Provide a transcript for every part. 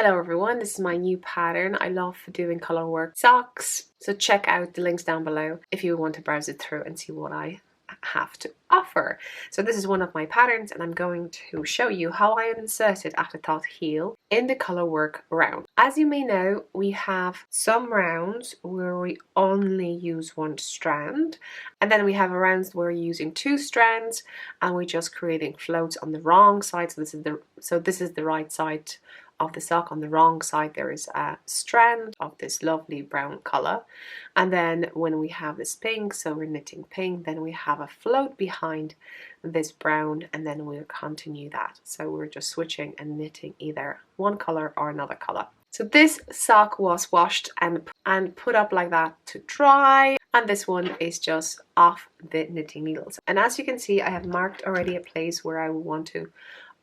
Hello everyone, this is my new pattern. I love doing color work socks, so check out the links down below if you want to browse it through and see what I have to offer. So this is one of my patterns and I'm going to show you how I inserted Afterthought heel in the color work round. As you may know, we have some rounds where we only use one strand, and then we have rounds where we're using two strands and we're just creating floats on the wrong side. So this is the right side of the sock. On the wrong side there is a strand of this lovely brown color, and then when we have this pink, so we're knitting pink, then we have a float behind this brown, and then we'll continue that. So we're just switching and knitting either one color or another color. So this sock was washed and put up like that to dry, and this one is just off the knitting needles. And as you can see, I have marked already a place where I want to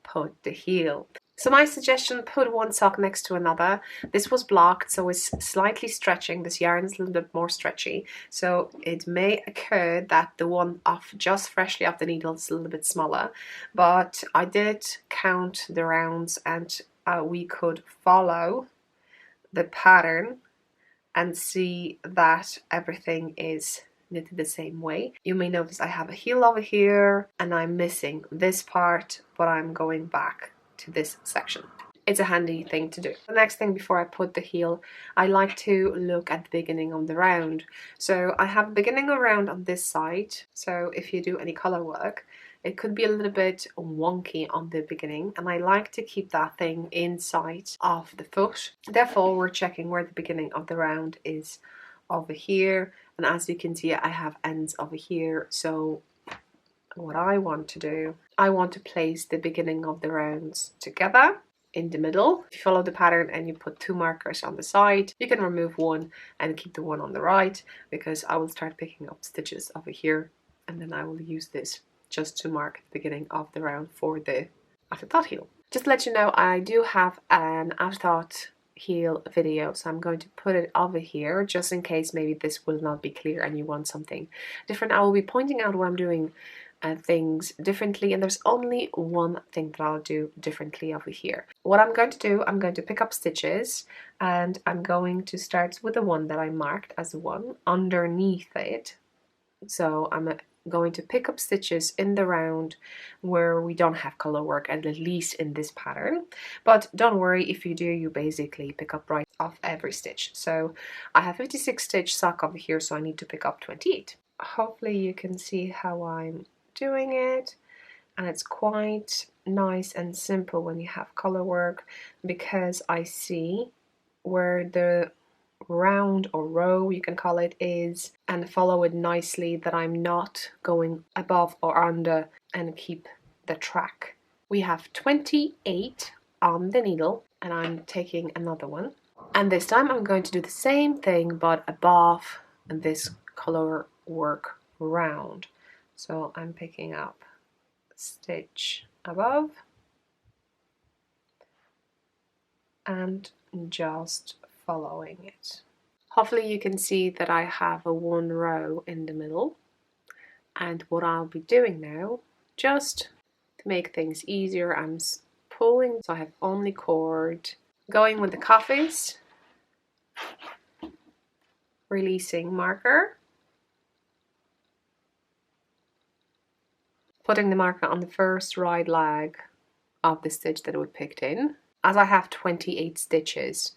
put the heel. So my suggestion, put one sock next to another. This was blocked, so it's slightly stretching. This yarn is a little bit more stretchy, so it may occur that the one off just freshly off the needle is a little bit smaller, but I did count the rounds and we could follow the pattern and see that everything is knitted the same way. You may notice I have a heel over here and I'm missing this part, but I'm going back to this section. It's a handy thing to do. The next thing before I put the heel, I like to look at the beginning of the round. So I have a beginning of round on this side, so if you do any color work, it could be a little bit wonky on the beginning, and I like to keep that thing inside of the foot. Therefore, we're checking where the beginning of the round is over here, and as you can see, I have ends over here. So what I want to do, I want to place the beginning of the rounds together in the middle. If you follow the pattern and you put two markers on the side, you can remove one and keep the one on the right, because I will start picking up stitches over here, and then I will use this just to mark the beginning of the round for the Afterthought heel. Just to let you know, I do have an Afterthought heel video, so I'm going to put it over here just in case maybe this will not be clear and you want something different. I will be pointing out what I'm doing things differently, and there's only one thing that I'll do differently over here. What I'm going to do, I'm going to pick up stitches and I'm going to start with the one that I marked as one underneath it. So I'm going to pick up stitches in the round where we don't have color work, at least in this pattern, but don't worry, if you do, you basically pick up right off every stitch. So I have 56 stitch sock over here, so I need to pick up 28. Hopefully you can see how I'm doing it, and it's quite nice and simple when you have color work, because I see where the round or row, you can call it, is, and follow it nicely, that I'm not going above or under, and keep the track. We have 28 on the needle, and I'm taking another one, and this time I'm going to do the same thing but above this color work round. So I'm picking up stitch above and just following it. Hopefully you can see that I have a one row in the middle, and what I'll be doing now, just to make things easier, I'm pulling, so I have only cord, going with the coffies, releasing marker, putting the marker on the first right leg of the stitch that we picked in. As I have 28 stitches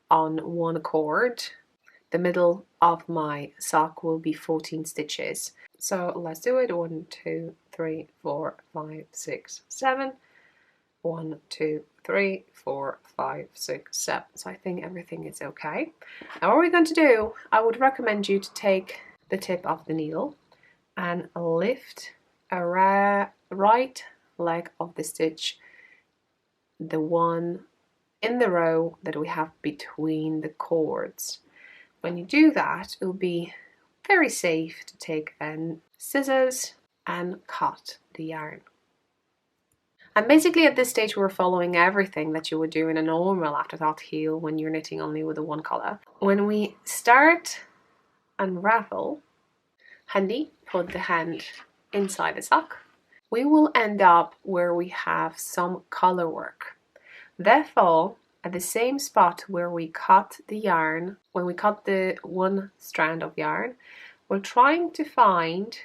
on one cord, the middle of my sock will be 14 stitches. So let's do it. 1, 2, 3, 4, 5, 6, 7. 1, 2, 3, 4, 5, 6, 7. So I think everything is okay. Now what we're going to do, I would recommend you to take the tip of the needle and lift a right leg of the stitch, the one in the row that we have between the cords. When you do that, it will be very safe to take scissors and cut the yarn. And basically at this stage we're following everything that you would do in a normal Afterthought heel when you're knitting only with the one color. When we start unravel, handy, put the hand inside the sock, we will end up where we have some color work. Therefore, at the same spot where we cut the yarn, when we cut the one strand of yarn, we're trying to find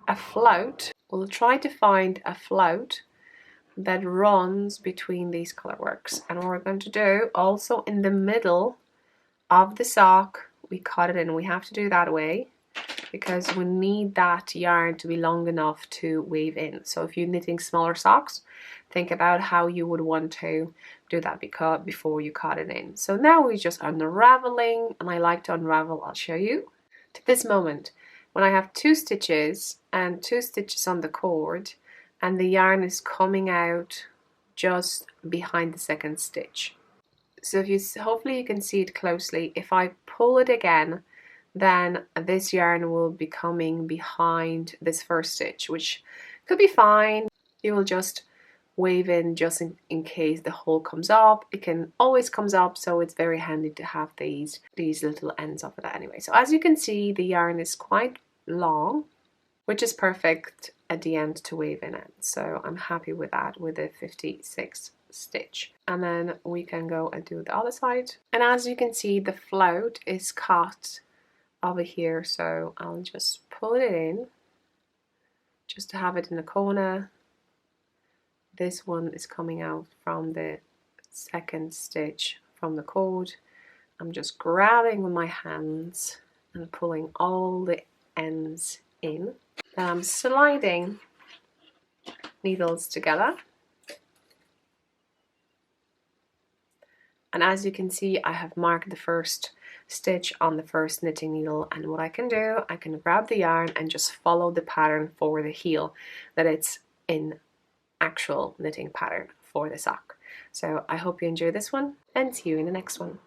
a float. We'll try to find a float that runs between these color works. And what we're going to do, also in the middle of the sock, we cut it in. We have to do that way because we need that yarn to be long enough to weave in. So if you're knitting smaller socks, think about how you would want to do that before you cut it in. So now we're just unraveling, and I like to unravel. I'll show you. To this moment, when I have 2 stitches and 2 stitches on the cord, and the yarn is coming out just behind the second stitch. So if you, hopefully you can see it closely. If I pull it again, then this yarn will be coming behind this first stitch, which could be fine. You will just wave in just in case the hole comes up. It can always comes up, so it's very handy to have these little ends of it anyway. So as you can see, the yarn is quite long, which is perfect at the end to wave in it. So I'm happy with that, with the 56 stitch. And then we can go and do the other side. And as you can see, the float is cut over here, so I'll just pull it in just to have it in the corner. This one is coming out from the second stitch from the cord. I'm just grabbing with my hands and pulling all the ends in. Then I'm sliding needles together. And as you can see, I have marked the first stitch on the first knitting needle, and what I can do, I can grab the yarn and just follow the pattern for the heel that it's in actual knitting pattern for the sock. So I hope you enjoy this one, and see you in the next one.